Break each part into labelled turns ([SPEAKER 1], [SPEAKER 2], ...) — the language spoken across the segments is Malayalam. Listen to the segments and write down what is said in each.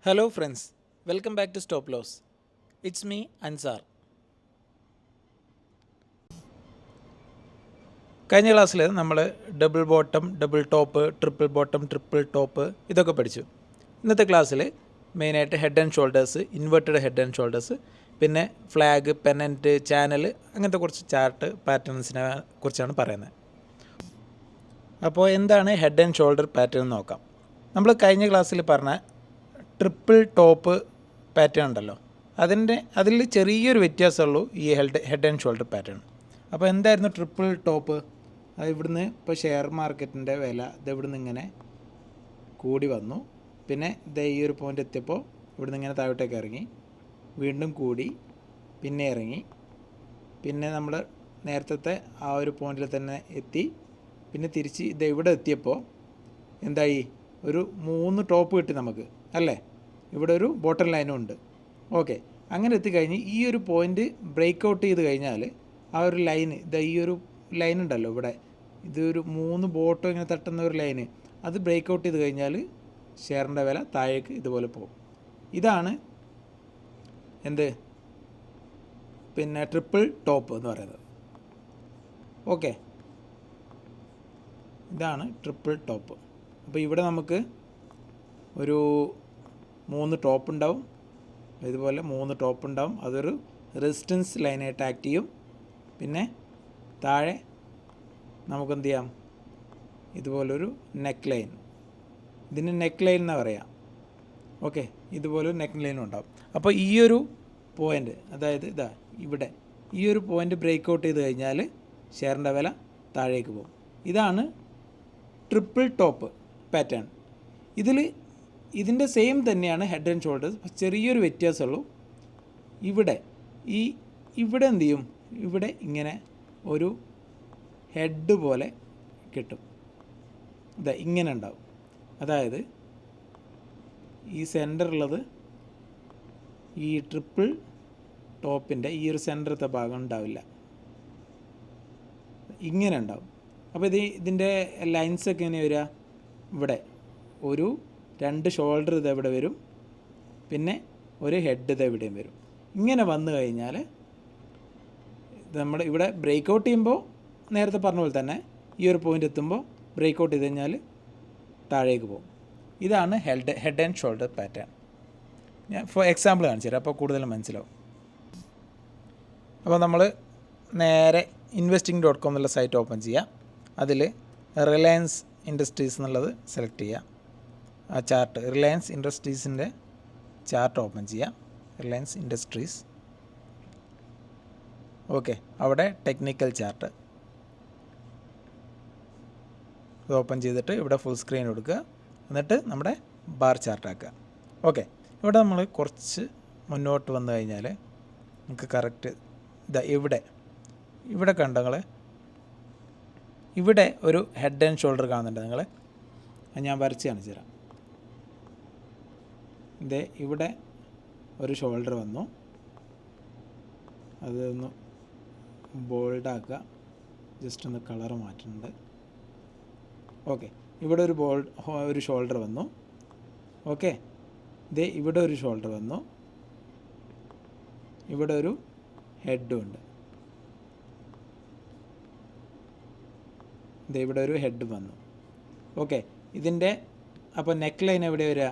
[SPEAKER 1] Hello friends, welcome back to Stop Loss. It's me Ansar. കഴിഞ്ഞ ക്ലാസ്സിൽ നമ്മൾ double bottom, double top, triple bottom, triple top ഇതൊക്കെ പഠിച്ചു. ഇന്നത്തെ ക്ലാസ്സിൽ മെയിനായിട്ട് head and shoulders, inverted head and shoulders, പിന്നെ ഫ്ലാഗ്, പെനൻറ്റ്, ചാനൽ, അങ്ങനത്തെ കുറച്ച് ചാർട്ട് പാറ്റേൺസിനെ കുറിച്ചാണ് പറയുന്നത്. അപ്പോൾ എന്താണ് ഹെഡ് ആൻഡ് ഷോൾഡർ പാറ്റേൺ നോക്കാം. നമ്മൾ കഴിഞ്ഞ ക്ലാസ്സിൽ പറഞ്ഞ ട്രിപ്പിൾ ടോപ്പ് പാറ്റേൺ ഉണ്ടല്ലോ, അതിൽ ചെറിയൊരു വ്യത്യാസമുള്ളൂ ഈ ഹെഡ് ആൻഡ് ഷോൾഡർ പാറ്റേൺ. അപ്പോൾ എന്തായിരുന്നു ട്രിപ്പിൾ ടോപ്പ്? അത് ഇവിടുന്ന് ഇപ്പോൾ ഷെയർ മാർക്കറ്റിൻ്റെ വില ഇത് ഇവിടുന്ന് ഇങ്ങനെ കൂടി വന്നു, പിന്നെ ഈ ഒരു പോയിൻ്റ് എത്തിയപ്പോൾ ഇവിടുന്ന് ഇങ്ങനെ താഴോട്ടേക്ക് ഇറങ്ങി, വീണ്ടും കൂടി, പിന്നെ ഇറങ്ങി, പിന്നെ നമ്മൾ നേരത്തെ ആ ഒരു പോയിന്റിൽ തന്നെ എത്തി, പിന്നെ തിരിച്ച് ഇവിടെ എത്തിയപ്പോൾ എന്തായി, ഒരു 3 ടോപ്പ് കിട്ടി നമുക്ക് അല്ലേ. ഇവിടെ ഒരു ബോട്ടം ലൈനും ഉണ്ട്. ഓക്കെ, അങ്ങനെ എത്തിക്കഴിഞ്ഞ് ഈ ഒരു പോയിൻ്റ് ബ്രേക്ക് ഔട്ട് ചെയ്ത് കഴിഞ്ഞാൽ ആ ഒരു ലൈന്, ഈ ഒരു ലൈൻ ഉണ്ടല്ലോ ഇവിടെ, ഇതൊരു 3 ബോട്ടം ഇങ്ങനെ തട്ടുന്ന ഒരു ലൈന്, അത് ബ്രേക്ക് ഔട്ട് ചെയ്ത് കഴിഞ്ഞാൽ ഷെയറിൻ്റെ വില താഴേക്ക് ഇതുപോലെ പോകും. ഇതാണ് പിന്നെ ട്രിപ്പിൾ ടോപ്പ് എന്ന് പറയുന്നത്. ഓക്കെ, ഇതാണ് ട്രിപ്പിൾ ടോപ്പ്. അപ്പോൾ ഇവിടെ നമുക്ക് ഒരു 3 ടോപ്പ് ഉണ്ടാവും, ഇതുപോലെ 3 ടോപ്പ് ഉണ്ടാവും. അതൊരു റെസിസ്റ്റൻസ് ലൈനായിട്ട് ആക്ട് ചെയ്യും. പിന്നെ താഴെ നമുക്കെന്ത് ചെയ്യാം, ഇതുപോലൊരു നെക്ക് ലൈൻ, ഇതിന് നെക്ക് ലൈൻ എന്നാണ് പറയാം. ഓക്കെ, ഇതുപോലൊരു നെക്ക് ലൈനും ഉണ്ടാവും. അപ്പോൾ ഈ ഒരു പോയിൻ്റ്, അതായത് ഇവിടെ ഈ ഒരു പോയിൻ്റ് ബ്രേക്ക് ഔട്ട് ചെയ്ത് കഴിഞ്ഞാൽ ഷെയറിൻ്റെ വില താഴേക്ക് പോകും. ഇതാണ് ട്രിപ്പിൾ ടോപ്പ് പാറ്റേൺ. ഇതിൻ്റെ സെയിം തന്നെയാണ് ഹെഡ് ആൻഡ് ഷോൾഡേഴ്സ്, ചെറിയൊരു വ്യത്യാസമുള്ളൂ. ഇവിടെ എന്ത് ചെയ്യും, ഇവിടെ ഇങ്ങനെ ഒരു ഹെഡ് പോലെ കിട്ടും, ഇങ്ങനെ ഉണ്ടാവും. അതായത് ഈ സെൻറ്ററുള്ളത് ഈ ട്രിപ്പിൾ ടോപ്പിൻ്റെ ഈ ഒരു സെൻറ്ററത്തെ ഭാഗം ഉണ്ടാവില്ല, ഇങ്ങനെ ഉണ്ടാവും. അപ്പോൾ ഇതിൻ്റെ ലൈൻസൊക്കെ എങ്ങനെ വരിക, ഇവിടെ ഒരു 2 ഷോൾഡർ ഇതെവിടെ വരും, പിന്നെ ഒരു ഹെഡ് ഇതെവിടെയും വരും. ഇങ്ങനെ വന്നു കഴിഞ്ഞാൽ നമ്മൾ ഇവിടെ ബ്രേക്ക് ഔട്ട് ചെയ്യുമ്പോൾ നേരത്തെ പറഞ്ഞ പോലെ തന്നെ ഈ ഒരു പോയിൻ്റ് എത്തുമ്പോൾ ബ്രേക്ക് ഔട്ട് ചെയ്ത് കഴിഞ്ഞാൽ താഴേക്ക് പോകും. ഇതാണ് ഹെഡ് ആൻഡ് ഷോൾഡർ പാറ്റേൺ. ഞാൻ ഫോർ എക്സാമ്പിൾ കാണിച്ചു തരാം, അപ്പോൾ കൂടുതൽ മനസ്സിലാവും. അപ്പോൾ നമ്മൾ നേരെ investing.com എന്നുള്ള സൈറ്റ് ഓപ്പൺ ചെയ്യുക. അതിൽ റിലയൻസ് ഇൻഡസ്ട്രീസ് എന്നുള്ളത് സെലക്ട് ചെയ്യുക. ആ ചാർട്ട്, റിലയൻസ് ഇൻഡസ്ട്രീസിൻ്റെ ചാർട്ട് ഓപ്പൺ ചെയ്യുക. Reliance industries. ഓക്കെ, അവിടെ ടെക്നിക്കൽ ചാർട്ട് ഇത് ഓപ്പൺ ചെയ്തിട്ട് ഇവിടെ ഫുൾ സ്ക്രീൻ കൊടുക്കുക. എന്നിട്ട് നമ്മുടെ ബാർ ചാർട്ടാക്കുക. ഓക്കെ, ഇവിടെ നമ്മൾ കുറച്ച് മുന്നോട്ട് വന്നു കഴിഞ്ഞാൽ നമുക്ക് കറക്റ്റ് ഇവിടെ കണ്ടോ നിങ്ങൾ, ഇവിടെ ഒരു ഹെഡ് ആൻഡ് ഷോൾഡർ കാണുന്നുണ്ട് നിങ്ങൾ, ഞാൻ വരച്ച് കാണിച്ചു തരാം. ഇവിടെ ഒരു ഷോൾഡർ വന്നു, അതൊന്ന് ബോൾഡാക്കുക, ജസ്റ്റ് ഒന്ന് കളർ മാറ്റുന്നുണ്ട്. ഓക്കെ, ഇവിടെ ഒരു ഷോൾഡർ വന്നു. ഓക്കെ, ഇവിടെ ഒരു ഷോൾഡർ വന്നു, ഇവിടെ ഒരു ഹെഡും ഉണ്ട്. ഇവിടെ ഒരു ഹെഡ് വന്നു. ഓക്കെ, ഇതിൻ്റെ അപ്പോൾ നെക്ക് ലൈൻ എവിടെ വരിക,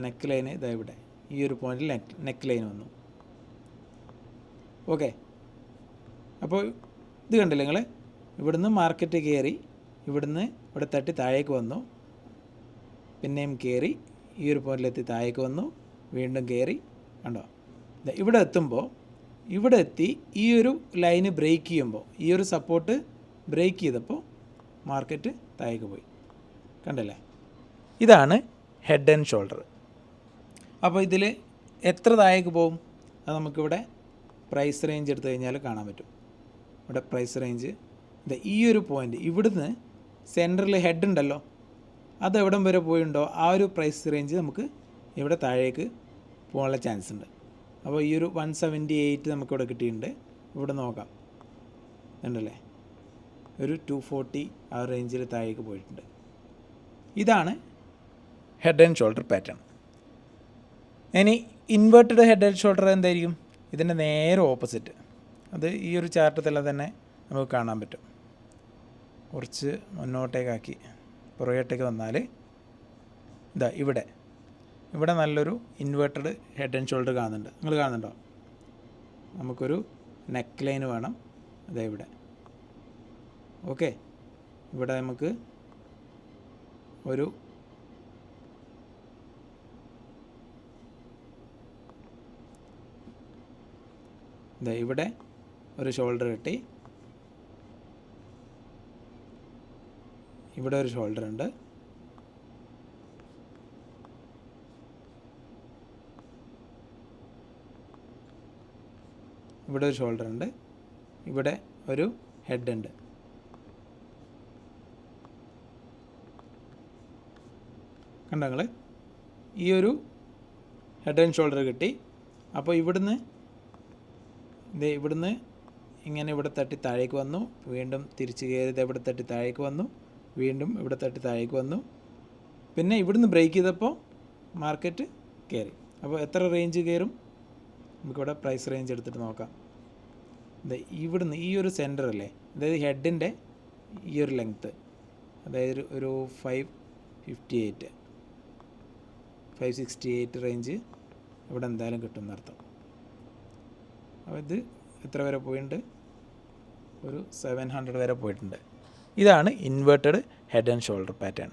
[SPEAKER 1] നെക്ക് ലൈന് ഇവിടെ ഈ ഒരു പോയിന്റിൽ നെക്ക് ലൈൻ വന്നു. ഓക്കെ, അപ്പോൾ ഇത് കണ്ടില്ലേ നിങ്ങൾ, ഇവിടുന്ന് മാർക്കറ്റ് കയറി, ഇവിടെ തട്ടി താഴേക്ക് വന്നു, പിന്നെയും കയറി ഈ ഒരു പോയിന്റിലെത്തി താഴേക്ക് വന്നു, വീണ്ടും കയറി, കണ്ടോ. ഇവിടെ എത്തി ഈ ഒരു ലൈന് ബ്രേക്ക് ചെയ്യുമ്പോൾ, ഈ ഒരു സപ്പോർട്ട് ബ്രേക്ക് ചെയ്തപ്പോൾ മാർക്കറ്റ് താഴേക്ക് പോയി, കണ്ടല്ലേ. ഇതാണ് ഹെഡ് ആൻഡ് ഷോൾഡർ. അപ്പോൾ ഇതിൽ എത്ര താഴേക്ക് പോകും, അത് നമുക്കിവിടെ പ്രൈസ് റേഞ്ച് എടുത്തു കഴിഞ്ഞാൽ കാണാൻ പറ്റും. ഇവിടെ പ്രൈസ് റേഞ്ച് ഈ ഒരു പോയിൻ്റ്, ഇവിടുന്ന് സെൻറ്ററിൽ ഹെഡ് ഉണ്ടല്ലോ, അത് എവിടം വരെ പോയിട്ടുണ്ടോ ആ ഒരു പ്രൈസ് റേഞ്ച് നമുക്ക് ഇവിടെ താഴേക്ക് പോകാനുള്ള ചാൻസ് ഉണ്ട്. അപ്പോൾ ഈ ഒരു 178 നമുക്കിവിടെ കിട്ടിയിട്ടുണ്ട്. ഇവിടെ നോക്കാം, ഉണ്ടല്ലേ, ഒരു 240 ആ റേഞ്ചിൽ താഴേക്ക് പോയിട്ടുണ്ട്. ഇതാണ് ഹെഡ് ആൻഡ് ഷോൾഡർ പാറ്റേൺ. ഇനി ഇൻവേർട്ടഡ് ഹെഡ് ആൻഡ് ഷോൾഡർ എന്തായിരിക്കും? ഇതിൻ്റെ നേരെ ഓപ്പോസിറ്റ്. അത് ഈ ഒരു ചാർട്ടിൽ തന്നെ നമുക്ക് കാണാൻ പറ്റും. കുറച്ച് മുന്നോട്ടേക്കാക്കി പുറകോട്ടേക്ക് വന്നാൽ ഇതാ ഇവിടെ നല്ലൊരു ഇൻവേർട്ടഡ് ഹെഡ് ആൻഡ് ഷോൾഡർ കാണുന്നുണ്ട്. നിങ്ങൾ കാണുന്നുണ്ടോ? നമുക്കൊരു നെക്ക് ലൈൻ വേണം. അതെ ഇവിടെ. ഓക്കെ, ഇവിടെ നമുക്ക് ഒരു ഇവിടെ ഒരു ഷോൾഡർ കിട്ടി. ഇവിടെ ഒരു ഷോൾഡർ ഉണ്ട്. ഇവിടെ ഒരു ഷോൾഡർ ഉണ്ട്. ഇവിടെ ഒരു ഹെഡ് ഉണ്ട്. കണ്ടോ നിങ്ങൾ? ഈ ഒരു ഹെഡ് ആൻഡ് ഷോൾഡർ കിട്ടി. അപ്പോൾ ഇവിടുന്ന് ഇങ്ങനെ ഇവിടെ തട്ടി താഴേക്ക് വന്നു, വീണ്ടും തിരിച്ച് കയറി ഇവിടെ തട്ടി താഴേക്ക് വന്നു, വീണ്ടും ഇവിടെ തട്ടി താഴേക്ക് വന്നു. പിന്നെ ഇവിടുന്ന് ബ്രേക്ക് ചെയ്തപ്പോൾ മാർക്കറ്റ് കയറി. അപ്പോൾ എത്ര റേഞ്ച് കയറും? നമുക്കിവിടെ പ്രൈസ് റേഞ്ച് എടുത്തിട്ട് നോക്കാം. ഇവിടുന്ന് ഈ ഒരു സെൻറ്റർ അല്ലേ, അതായത് ഹെഡിൻ്റെ ഈ ഒരു ലെങ്ത്ത്, അതായത് ഒരു 568 റേഞ്ച് ഇവിടെ എന്തായാലും കിട്ടും എന്നർത്ഥം. അപ്പോൾ ഇത് എത്ര വരെ പോയിട്ടുണ്ട്? ഒരു 700 വരെ പോയിട്ടുണ്ട്. ഇതാണ് inverted head and shoulder pattern.